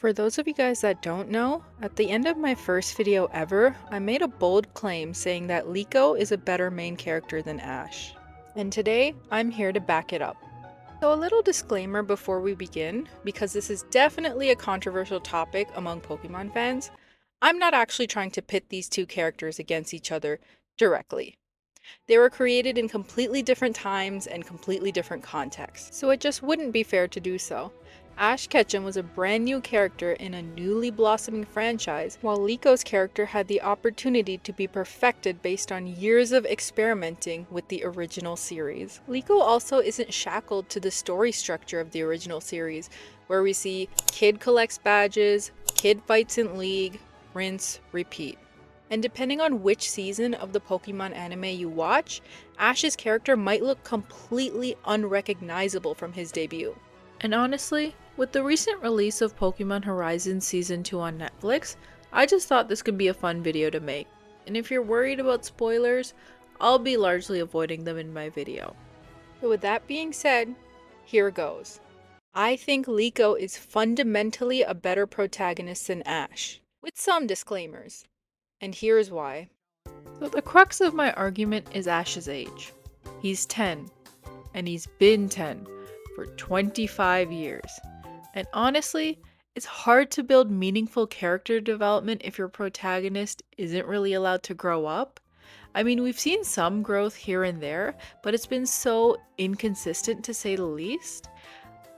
For those of you guys that don't know, at the end of my first video ever, I made a bold claim saying that Liko is a better main character than Ash. And today, I'm here to back it up. So a little disclaimer before we begin, because this is definitely a controversial topic among Pokemon fans, I'm not actually trying to pit these two characters against each other directly. They were created in completely different times and completely different contexts, so it just wouldn't be fair to do so. Ash Ketchum was a brand new character in a newly blossoming franchise, while Liko's character had the opportunity to be perfected based on years of experimenting with the original series. Liko also isn't shackled to the story structure of the original series, where we see kid collects badges, kid fights in league, rinse, repeat. And depending on which season of the Pokemon anime you watch, Ash's character might look completely unrecognizable from his debut. And honestly, with the recent release of Pokemon Horizon Season 2 on Netflix, I just thought this could be a fun video to make. And if you're worried about spoilers, I'll be largely avoiding them in my video. But with that being said, here goes. I think Liko is fundamentally a better protagonist than Ash, with some disclaimers. And here's why. So the crux of my argument is Ash's age. He's 10, and he's been 10 for 25 years. And honestly, it's hard to build meaningful character development if your protagonist isn't really allowed to grow up. I mean, we've seen some growth here and there, but it's been so inconsistent to say the least.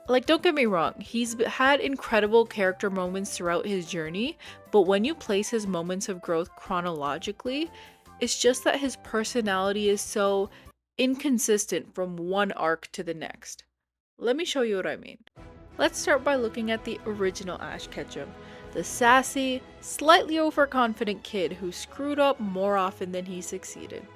Like, don't get me wrong, he's had incredible character moments throughout his journey, but when you place his moments of growth chronologically, it's just that his personality is so inconsistent from one arc to the next. Let me show you what I mean. Let's start by looking at the original Ash Ketchum, the sassy, slightly overconfident kid who screwed up more often than he succeeded.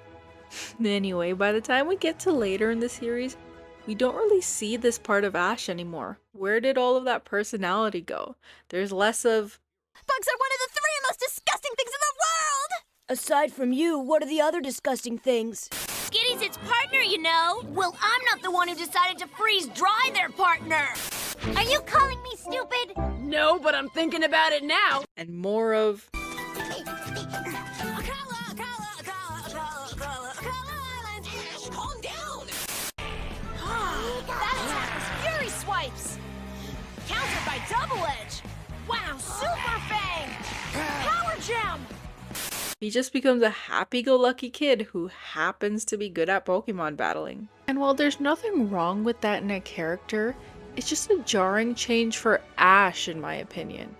Anyway, by the time we get to later in the series, we don't really see this part of Ash anymore. Where did all of that personality go? There's less of, bugs are one of the three most disgusting things in the world! Aside from you, what are the other disgusting things? Skitty's its partner, you know. Well, I'm not the one who decided to freeze dry their partner. Are you calling me stupid? No, but I'm thinking about it now. and more of, Calm down. That attack was Fury Swipes. Countered by Double Edge. Wow, Super Fang. Power Gem. he just becomes a happy-go-lucky kid who happens to be good at Pokemon battling. And while there's nothing wrong with that in a character, it's just a jarring change for Ash in my opinion.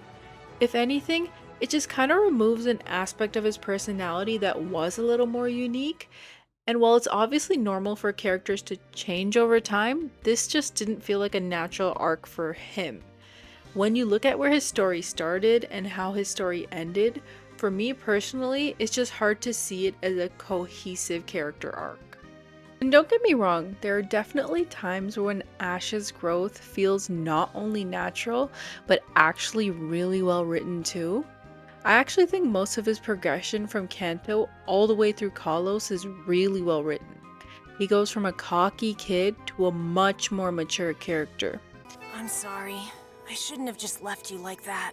If anything, it just kind of removes an aspect of his personality that was a little more unique. And while it's obviously normal for characters to change over time, this just didn't feel like a natural arc for him. When you look at where his story started and how his story ended, for me personally, it's just hard to see it as a cohesive character arc. And don't get me wrong, there are definitely times when Ash's growth feels not only natural, but actually really well written too. I actually think most of his progression from Kanto all the way through Kalos is really well written. He goes from a cocky kid to a much more mature character. I'm sorry. I shouldn't have just left you like that.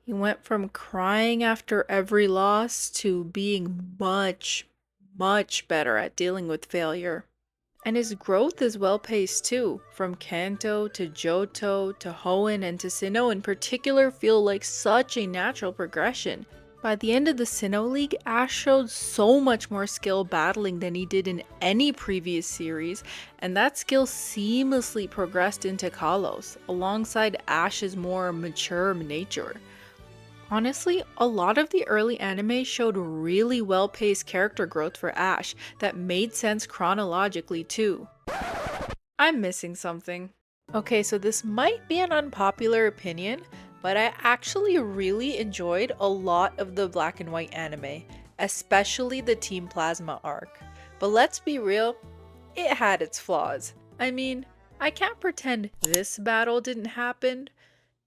He went from crying after every loss to being much better at dealing with failure. And his growth is well paced too. From Kanto to Johto to Hoenn and to Sinnoh in particular feel like such a natural progression. By the end of the Sinnoh League, Ash showed so much more skill battling than he did in any previous series, and that skill seamlessly progressed into Kalos, alongside Ash's more mature nature. Honestly, a lot of the early anime showed really well-paced character growth for Ash that made sense chronologically too. I'm missing something. Okay, so this might be an unpopular opinion, but I actually really enjoyed a lot of the black and white anime, especially the Team Plasma arc. But let's be real, it had its flaws. I mean, I can't pretend this battle didn't happen,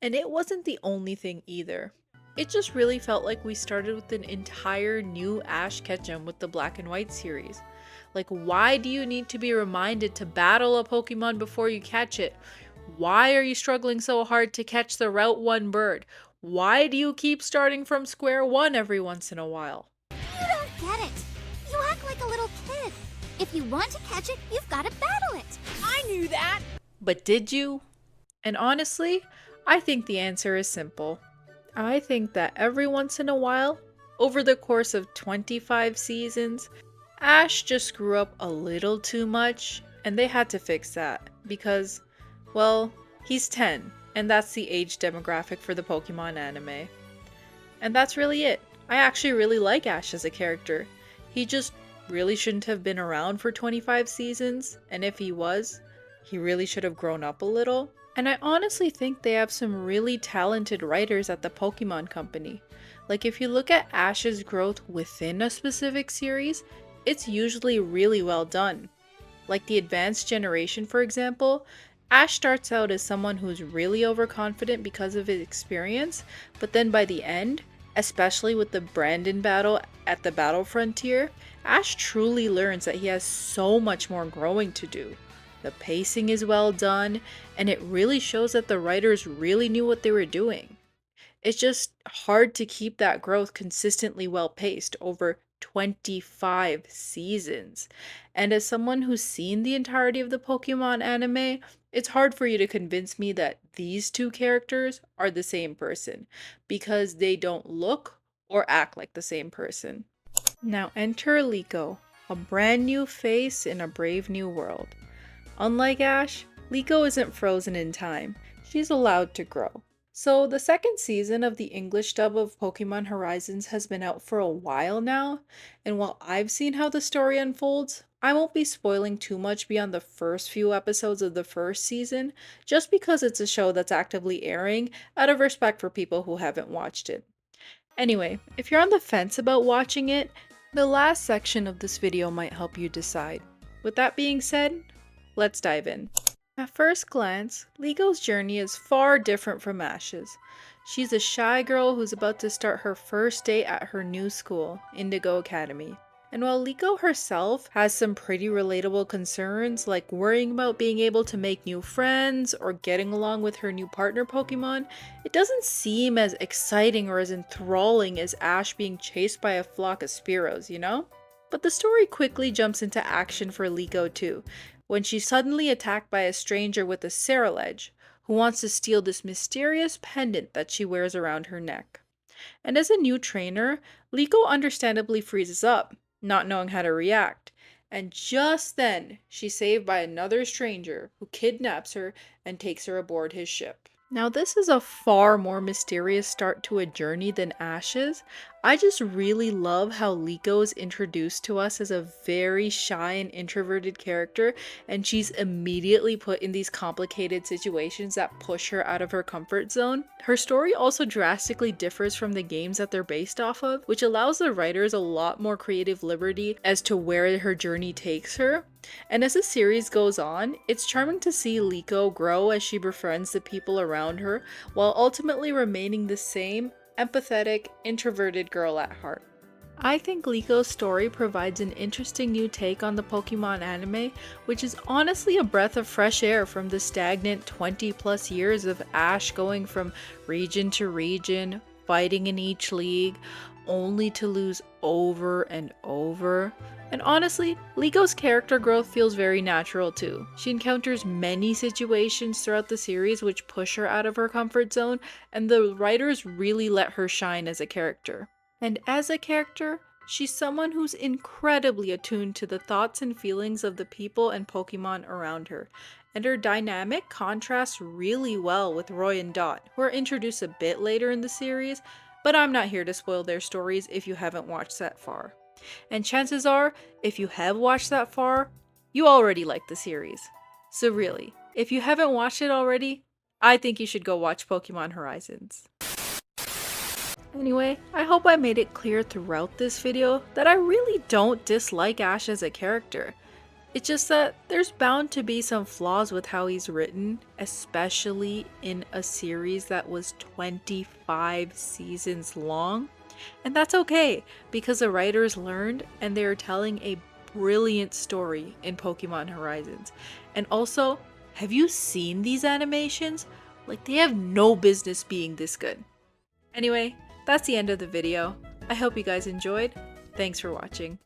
and it wasn't the only thing either. It just really felt like we started with an entire new Ash Ketchum with the Black and White series. Like, why do you need to be reminded to battle a Pokemon before you catch it? Why are you struggling so hard to catch the Route 1 bird? Why do you keep starting from square one every once in a while? You don't get it. You act like a little kid. If you want to catch it, you've got to battle it. I knew that! But did you? And honestly, I think the answer is simple. I think that every once in a while, over the course of 25 seasons, Ash just grew up a little too much, and they had to fix that because, well, he's 10, and that's the age demographic for the Pokemon anime. And that's really it. I actually really like Ash as a character. He just really shouldn't have been around for 25 seasons, and if he was, he really should have grown up a little. And I honestly think they have some really talented writers at the Pokemon Company. Like if you look at Ash's growth within a specific series, it's usually really well done. Like the Advanced Generation, for example, Ash starts out as someone who's really overconfident because of his experience, but then by the end, especially with the Brandon battle at the Battle Frontier, Ash truly learns that he has so much more growing to do. The pacing is well done, and it really shows that the writers really knew what they were doing. It's just hard to keep that growth consistently well paced over 25 seasons. And as someone who's seen the entirety of the Pokemon anime, it's hard for you to convince me that these two characters are the same person because they don't look or act like the same person. Now enter Liko, a brand new face in a brave new world. Unlike Ash, Liko isn't frozen in time. She's allowed to grow. So the second season of the English dub of Pokemon Horizons has been out for a while now, and while I've seen how the story unfolds, I won't be spoiling too much beyond the first few episodes of the first season, just because it's a show that's actively airing out of respect for people who haven't watched it. Anyway, if you're on the fence about watching it, the last section of this video might help you decide. With that being said, let's dive in. At first glance, Liko's journey is far different from Ash's. She's a shy girl who's about to start her first day at her new school, Indigo Academy. And while Liko herself has some pretty relatable concerns like worrying about being able to make new friends or getting along with her new partner Pokemon, it doesn't seem as exciting or as enthralling as Ash being chased by a flock of Spearows, you know? But the story quickly jumps into action for Liko too, when she's suddenly attacked by a stranger with a Cerulege, who wants to steal this mysterious pendant that she wears around her neck. And as a new trainer, Liko understandably freezes up, not knowing how to react. And just then, she's saved by another stranger who kidnaps her and takes her aboard his ship. Now this is a far more mysterious start to a journey than Ash's. I just really love how Liko is introduced to us as a very shy and introverted character, and she's immediately put in these complicated situations that push her out of her comfort zone. Her story also drastically differs from the games that they're based off of, which allows the writers a lot more creative liberty as to where her journey takes her. And as the series goes on, it's charming to see Liko grow as she befriends the people around her, while ultimately remaining the same empathetic, introverted girl at heart. I think Liko's story provides an interesting new take on the Pokemon anime, which is honestly a breath of fresh air from the stagnant 20 plus years of Ash going from region to region, fighting in each league, only to lose over and over. And honestly, Liko's character growth feels very natural too. She encounters many situations throughout the series which push her out of her comfort zone, and the writers really let her shine as a character. And as a character, she's someone who's incredibly attuned to the thoughts and feelings of the people and Pokemon around her. And her dynamic contrasts really well with Roy and Dot, who are introduced a bit later in the series, but I'm not here to spoil their stories if you haven't watched that far. And chances are, if you have watched that far, you already like the series. So really, if you haven't watched it already, I think you should go watch Pokemon Horizons. Anyway, I hope I made it clear throughout this video that I really don't dislike Ash as a character. It's just that there's bound to be some flaws with how he's written, especially in a series that was 25 seasons long. And that's okay, because the writers learned and they're telling a brilliant story in Pokemon Horizons. And also, Have you seen these animations? Like, they have no business being this good. Anyway, that's the end of the video. I hope you guys enjoyed. Thanks for watching.